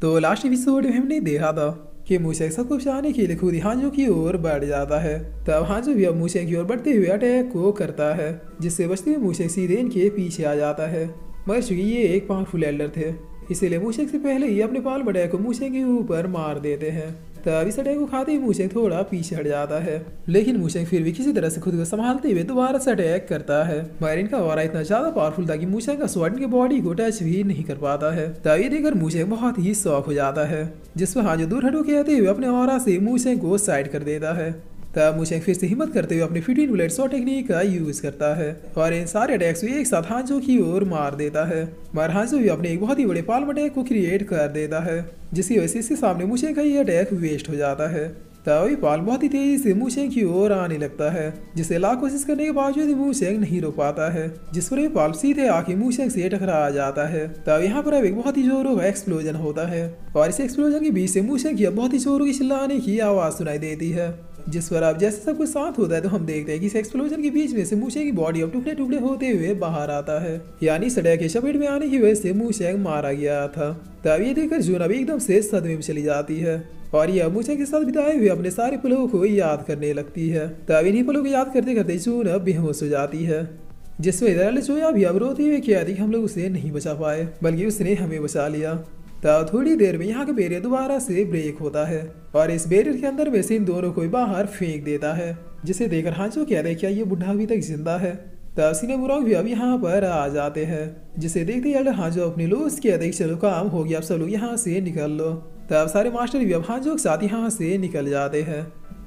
तो last episode में हमने देखा था कि मूशेक सब कुछ चाहने के लिए खुद ही हांजो की ओर बढ़ जाता है। तब हांजो भी अब मूशेक की ओर बढ़ते हुए अटैक को करता है, जिससे बचते हुए मूशेक सीधे इनके पीछे आ जाता है। मगर चूंकि ये एक पावरफुल एल्डर थे, इसीलिए मूशेक से पहले ही अपने पाल अटैक को मूशेक के ऊपर मार देते हैं। तब इस अटैक को खाते ही मूशेक थोड़ा पीछे हट जाता है, लेकिन मूशेक फिर भी किसी तरह से खुद को संभालते हुए दोबारा से अटैक करता है। मगर इनका ऑरा इतना ज्यादा पावरफुल था कि मूशेक का स्वॉर्ड इनके बॉडी को टच भी नहीं कर पाता है। तब ये देखकर मूशेक बहुत ही शॉक हो जाता है, जिस पर हांजो दूर हटो कहते हुए अपने ऑरा से मूशेक को साइड कर देता है। तब मूशेक फिर से हिम्मत करते हुए अपनी 15 बुलेट शॉट टेक्निक का यूज करता है और इन सारे अटैक्स भी एक साथ हांजो की ओर मार देता है। मगर हांजो भी अपने एक बहुत ही बड़े पाल्म अटैक को क्रिएट कर देता है, जिसकी वजह से इसके सामने मूशेक का ये अटैक वेस्ट हो जाता है। तब ये पाल बहुत ही तेजी से मूशेक की ओर आने लगता है, जिसे लाख कोशिश करने के बावजूद मूशेक नहीं रोक पाता है, जिस पर ये पाल सीधे आके मूशेक से टकरा जाता है। तब यहाँ पर अब एक बहुत ही जोरों का एक्सप्लोजन होता है और इस एक्सप्लोजन के बीच से मूशेक की बहुत ही जोरों की चिल्लाने की आवाज सुनाई देती है, जिस पर अब जैसे सब कुछ शांत होता है तो हम देखते हैं कि इस एक्सप्लोजन के बीच में से मूशेक की बॉडी अब टुकड़े टुकड़े होते हुए बाहर आता है। यानी इस अटैक के चपेट में आने की वजह से मूशेक मारा गया था। तब ये देखकर जून अब एकदम से सदमे में चली जाती है और ये मूशेक के साथ बिताए हुए अपने सारे पलों को याद करने लगती है। तब इन्हीं पलों को याद करते करते जून अब बेहोश हो जाती है, जिस वजह जोया भी अब रोते हुए कह दी हम लोग उसे नहीं बचा पाए, बल्कि उसने हमें बचा लिया। तब थोड़ी देर में यहाँ का बैरियर दोबारा से ब्रेक होता है और इस बैरियर के अंदर में से इन दोनों को बाहर फेंक देता है, जिसे देखकर हांजो कह रहे क्या ये बुढ़ा अभी तक जिंदा है। तब सिनेमुरांग भी अब यहाँ पर आ जाते हैं, जिसे देखते ही एल्डर हांजो अपने लोग कह रहे चलो काम हो गया, अब सब लोग यहाँ से निकल लो। तब सारे मास्टर भी अब हांजो के साथ यहाँ से निकल जाते हैं,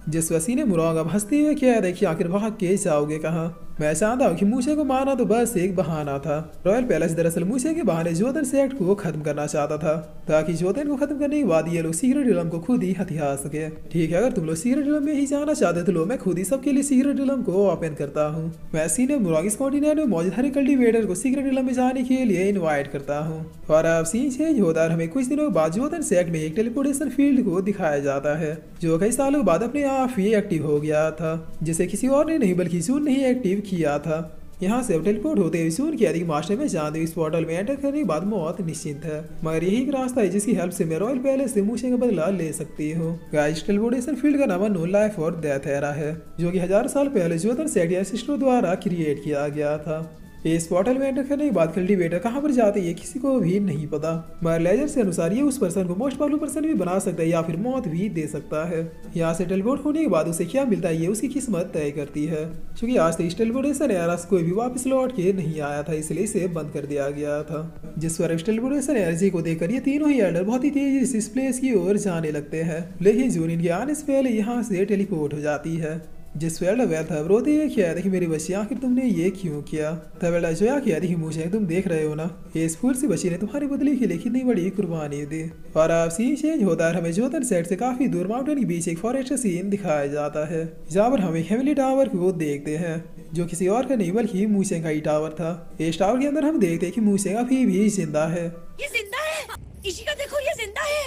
जिस पर सिनेमुरांग अब हंसते हुए कह रहे कि आखिर भाग के जाओगे कहाँ, मैं चाहता हूँ कि मूशे को मारना तो बस एक बहाना था। रॉयल पैलेस दरअसल मूशे के बहाने जोतन से एक्ट को खत्म करना चाहता था, ताकि जोतन को खत्म करने के बाद ये लोग सीक्रेट रिलम को खुद ही हथिया सके। ठीक है, अगर तुम लोग सीक्रेट रिलम में ही जाना चाहते तो लो मैं खुद ही सबके लिए सीक्रेट रिलम को ओपन करता हूँ। मैं सिनेमुरांग इस कॉन्टिनेंट में मौजूद हर कल्टीवेटर को सीक्रेट रिलम में जाने के लिए इन्वाइट करता हूँ। और अब सीन चेंज होता है, हमें कुछ दिनों बाद जोतन से एक्ट में एक टेलीपोर्टेशन फील्ड को दिखाया जाता है, जो कई सालों बाद अपने आप ही एक्टिव हो गया था, जिसे किसी और ने नहीं बल्कि जून ने ही एक्टिव किया था। यहाँ से अब टेलीपोर्ट होते हुए जून की अधिक मास्टर में जानते इस पोर्टल में एंटर करने के बाद मौत निश्चित है, मगर यही एक रास्ता है जिसकी हेल्प से मैं रॉयल पैलेस से मूशे का बदला ले सकती हूँ। गाइस, टेलीपोर्टेशन फील्ड का नाम नो लाइफ और डेथ एरा है, जो कि 1000 साल पहले जोतन सेटिया सिस्टरों द्वारा क्रिएट किया गया था। इस पोर्टल में एंटर करने के बाद कल्टीवेटर कहाँ पर जाते हैं ये किसी को भी नहीं पता, मगर लेजर से अनुसार ये उस पर्सन को मोस्ट पावरफुल पर्सन भी बना सकता है या फिर मौत भी दे सकता है। यहाँ से टेलीपोर्ट होने के बाद उसे क्या मिलता है ये उसकी किस्मत तय करती है। क्योंकि आज तक इस टेलीपोर्टेशन एरा से कोई भी वापस लौट के नहीं आया था, इसलिए इसे बंद कर दिया गया था। जिस पर इस टेलीपोर्टेशन एनर्जी को देखकर ये तीनों ही एल्डर बहुत ही तेजी से इस प्लेस की ओर जाने लगते हैं, लेकिन जून इनके आने से पहले यहाँ से टेलीपोर्ट हो जाती है। जिस वेल्डा वेल था रोते हुए किया देखी मेरी बच्ची आखिर तुमने ये क्यों किया। तब वेल्डा जोया किया देखी मुझे तुम देख रहे हो ना, ये स्कूल सी बच्ची ने तुम्हारी बदली के लिए कितनी बड़ी कुर्बानी दी। और अब सीन चेंज होता है, हमें जोतन सेट से काफी दूर माउंटेन के बीच एक फॉरेस्ट सीन दिखाया जाता है, जहाँ पर हम एक हेवनली टावर को देखते हैं, जो किसी और का नहीं बल्कि मूशेंग का ही टावर था। इस टावर के अंदर हम देखते हैं कि मूशेंग अभी भी जिंदा है। ये जिंदा है, इसी का देखो ये जिंदा है।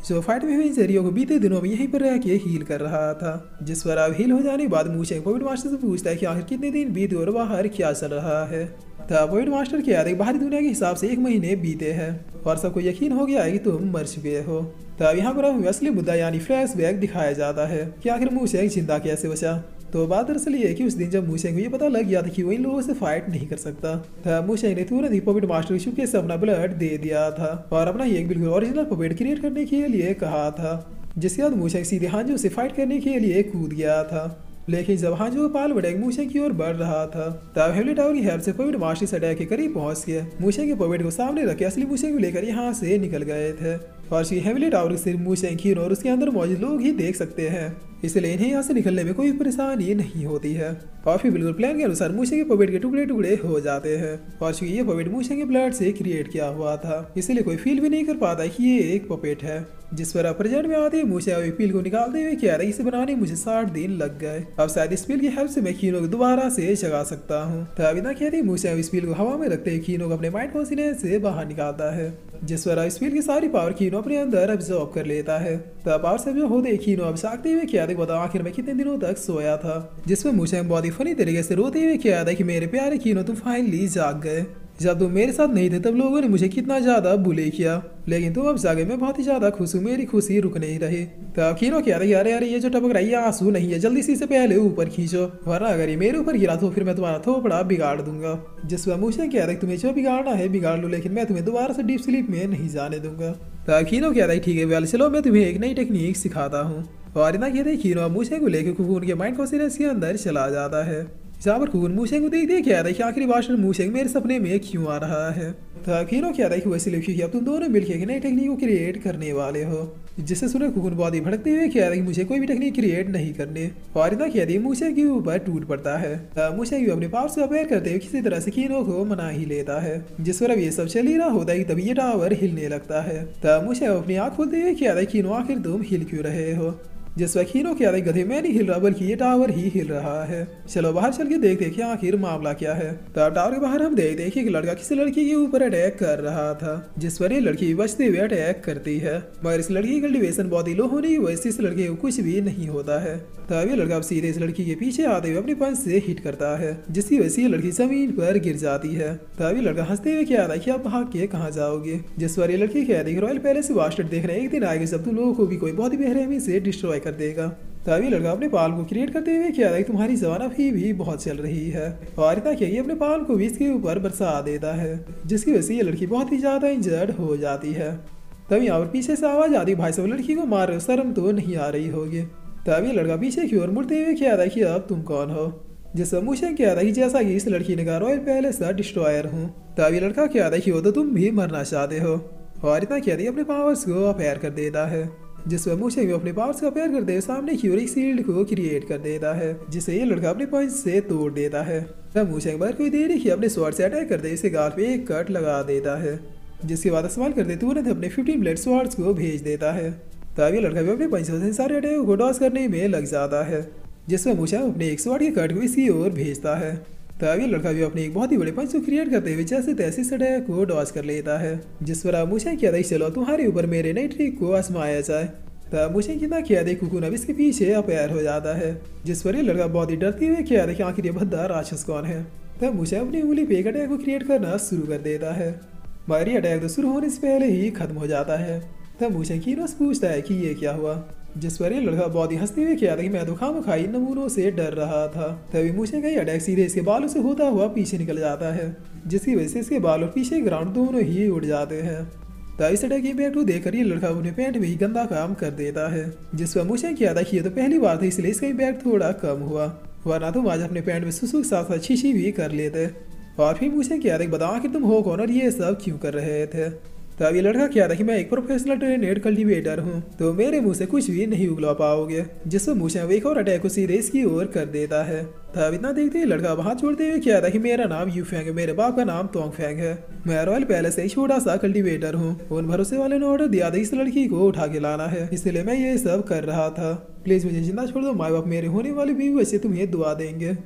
जो फाइट में हुई इंजरियों को बीते दिनों में यहीं पर रह के हील कर रहा था, जिस पर अब हील हो जाने के बाद मूशेंग पॉइंट मास्टर से पूछता है कि आखिर कितने दिन बीते और बाहर क्या चल रहा है। तब पॉइंट मास्टर के याद बाहरी दुनिया के हिसाब से 1 महीने बीते हैं और सबको यकीन हो गया है कि तुम मर चुके हो। तब यहाँ पर हमें असली मुद्दा यानी फ्लैशबैक दिखाया जाता है कि आखिर मूशेंग जिंदा कैसे बचा। तो बात दरअसल ये है कि उस दिन जब मूशेंग को ये पता लग गया था कि वो इन लोगों से फाइट नहीं कर सकता, तब मूशेंग ने तुरंत ही पपेट मास्टर की चुपके से अपना ब्लड दे दिया था और अपना एक बिल्कुल ओरिजिनल पपेट क्रिएट करने के लिए कहा था, जिसके बाद मूशेंग सीधे हांजो से फाइट करने के लिए कूद गया था। लेकिन जब हांजो पाल अटैक मूशेंग की ओर बढ़ रहा था, तब हेवनली टावर की हेल्प से पपेट मास्टर इस अटैक के करीब पहुंच गए मूशेंग के पपेट को सामने रखे असली मूशेंग को लेकर यहाँ से निकल गए थे। और हेवनली टावर सिर्फ मूशेंग ही और उसके अंदर मौजूद लोग ही देख सकते हैं, इसलिए इन्हें यहाँ से निकलने में कोई परेशानी नहीं होती है। और फिर बिल्कुल प्लान के अनुसार मूशेंग के पपेट के टुकड़े टुकड़े हो जाते हैं और चूंकि ये पपेट मूशेंग के ब्लड से क्रिएट किया हुआ था, इसलिए कोई फील भी नहीं कर पाता कि ये एक पपेट है। जिस पर प्रेजेंट में आते मूशेंग पील को निकालते हुए कह रही इसे बनाने मुझे 60 दिन लग गए, अब शायद इस पील की हेल्प से मैं कीनो को दोबारा से जगा सकता हूँ। तब इतना कहती मूशेंग इस पील को हवा में रखते हुए कीनो को अपने माइंड कॉन्शियसनेस से बाहर निकालता है, जिस पर इस पील की सारी पावर कीनो अपने अंदर अब्सॉर्ब कर लेता है। तब पावर से जो होते कीनो अब जागते हुए कह बताओ आखिर मैं कितने दिनों तक सोया था, जिसमें मूशेंग बहुत ही फनी तरीके से रोते हुए कह कि मेरे प्यारे कीनो तुम फाइनली जाग गए। जब तुम मेरे साथ नहीं थे तब लोगों ने मुझे कितना ज्यादा बुले किया, लेकिन तुम अब जाके मैं बहुत ही ज्यादा खुश हूँ, मेरी खुशी रुक नहीं रही। तब कीनो कह रही अरे अरे ये जो टपक रही है आंसू नहीं है, जल्दी से पहले ऊपर खींचो, वरना अगर ये मेरे ऊपर गिरा तो फिर मैं तुम्हारा थोपड़ा बिगाड़ दूंगा। जिस पर मुझे कह रही तुम्हें जो बिगाड़ना है बिगाड़ लो, लेकिन मैं तुम्हें दोबारा से डीप स्लीप में नहीं जाने दूंगा। तब कीनो कह रही ठीक है वेल चलो मैं तुम्हें एक नई टेक्निक सिखाता हूँ। और इतना कहते कीनो मूछे को लेकर कुकुन के माइंड कॉन्शियसनेस के अंदर चला जाता है, जहाँ पर कुकुन मूछे को देख क्या रहा है कि आखिरी बार मूछे मेरे सपने में क्यों आ रहा है। तो कीनो क्या रहा है कि वैसे लिखी कि अब तुम दोनों मिलकर एक नई टेक्निक को क्रिएट करने वाले हो। जिससे सुने कुकुन बहुत ही भड़कते हुए कह रहा है कि मुझे कोई भी टेक्निक क्रिएट नहीं करने, और इतना कह दिया मूछे के ऊपर टूट पड़ता है। मूछे भी अपने पावर से अपेयर करते हुए किसी तरह से कीनो को मना ही लेता है। जिस पर अब ये सब चल ही रहा होता है तभी ये टावर हिलने लगता है। तब मूछे अपनी आँख खोलते हुए कह रहा है कीनो आखिर तुम हिल क्यों रहे हो। जिस वकीलों के आगे गधे में नहीं हिल रहा बल्कि ये टावर ही हिल रहा है। चलो बाहर चल के देखते कि आखिर मामला क्या है। तब टावर के बाहर हम देखते कि एक लड़का किसी लड़की के ऊपर अटैक कर रहा था, जिस पर ये लड़की बचते हुए अटैक करती है, मगर इस लड़की की कल्टीवेशन बहुत ही लो होने की वजह से इस लड़के को कुछ भी नहीं होता है। तब ये लड़का सीधे इस लड़की के पीछे आते हुए अपने पंच से हिट करता है, जिसकी वजह से ये लड़की जमीन पर गिर जाती है। तब ये लड़का हंसते हुए क्या कि आप भाग के कहाँ जाओगे। जिस पर ये लड़की कह रही रॉयल पैलेस बास्टर्ड देखना एक दिन आएगा जब तुम लोगों को भी कोई बहुत ही बेरहमी से डिस्ट्रॉय कर देगा। तभी लड़का अपने पाल को क्रिएट करते हुए क्या है तुम्हारी जबान अभी भी बहुत चल रही है, और इतना क्या अपने पाल को भी इसके ऊपर बरसा देता है, जिसकी वजह से ये लड़की बहुत ही ज्यादा इंजर्ड हो जाती है। तभी यहाँ पर पीछे से आवाज आती भाई साहब लड़की को मार रहे हो, शर्म तो नहीं आ रही होगी। तभी लड़का पीछे की ओर मुड़ते हुए क्या कि अब तुम कौन हो। जिस पर मुझे क्या था कि जैसा कि इस लड़की ने कहा रॉयल पैलेस का डिस्ट्रॉयर हूँ। तभी लड़का क्या था कि वो तो तुम भी मरना चाहते हो, और इतना क्या अपने पावर्स को अपेयर कर देता है। जिस पर मुझे भी अपने पावर्स का अपेयर करते हुए सामने की ओर एक शील्ड को क्रिएट कर देता है, जिसे ये लड़का अपने पंच से तोड़ देता है। तब मुझे एक बार कोई देर ही अपने स्वॉर्ड से अटैक करते इसे गाल पे एक कट लगा देता है, जिसके बाद इस्तेमाल करते तुरंत अपने 15 ब्लेड स्वॉर्ड्स को भेज देता है। तब ये लड़का भी अपने पंच से सारे अटैक को डॉस करने में लग जाता है, जिसमें मुझे अपने एक स्वॉर्ड के कट को इसकी ओर भेजता है। तब ये लड़का भी अपने एक बहुत ही बड़े पंच को क्रिएट करते हुए जैसे तैसे इस अटैक को डॉस कर लेता है। जिस पर अब मुझे क्या था चलो तुम्हारे ऊपर मेरे नई ट्रिक को आजमाया जाए। तब मुझे कितना किया दे कुकुन अब इसके पीछे अपेयर हो जाता है, जिस पर ये लड़का बहुत ही डरते हुए किया दे कि आखिर ये भद्दा राक्षस कौन है। तब मुझे अपनी उंगली पे एक अटैक को क्रिएट करना शुरू कर देता है, मगर ये अटैक तो शुरू होने से पहले ही खत्म हो जाता है। तब मुझे कीनोस पूछता है कि ये क्या हुआ, जिस पर ये लड़का बहुत ही हंसते हुए किया था कि मैं तो खामखाई नमूनों से डर रहा था। तभी मुझे कहीं अटैक सीधे इसके बालों से होता हुआ पीछे निकल जाता है, जिसकी वजह से इसके बाल और पीछे ग्राउंड दोनों ही उड़ जाते हैं। तब इस अटैक इम्पैक्ट को देखकर ये लड़का अपने पैंट में ही गंदा काम कर देता है, जिस पर मुझे किया था कि ये तो पहली बार था इसलिए इसका इम्पैक्ट थोड़ा कम हुआ, वरना तुम आज अपने पैंट में सुसु के साथ साथ छीछी भी कर लेते। और फिर मुझे किया था कि बताओ कि तुम हो कौन और ये सब क्यों कर रहे थे। तब ये लड़का क्या था कि मैं एक प्रोफेशनल ट्रेनेड कल्टीवेटर हूँ, तो मेरे मुंह से कुछ भी नहीं उगला पाओगे। जिससे मुझे एक और अटैक को सीधे इसकी ओर कर देता है। तब इतना देखते ही लड़का हाथ छोड़ते हुए क्या था कि मेरा नाम यूफेंग है, मेरे बाप का नाम तोंगफेंग है, मैं रॉयल पैलेस से एक छोटा सा कल्टीवेटर हूँ। उन भरोसे वाले ने ऑर्डर दिया था इस लड़की को उठा के लाना है, इसलिए मैं ये सब कर रहा था। प्लीज मुझे जिंदा छोड़ दो, माँ बाप मेरे होने वाले भी वैसे तुम्हें दुआ देंगे।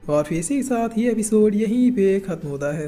और फिर इसी के साथ ये एपिसोड यहीं पे खत्म होता है।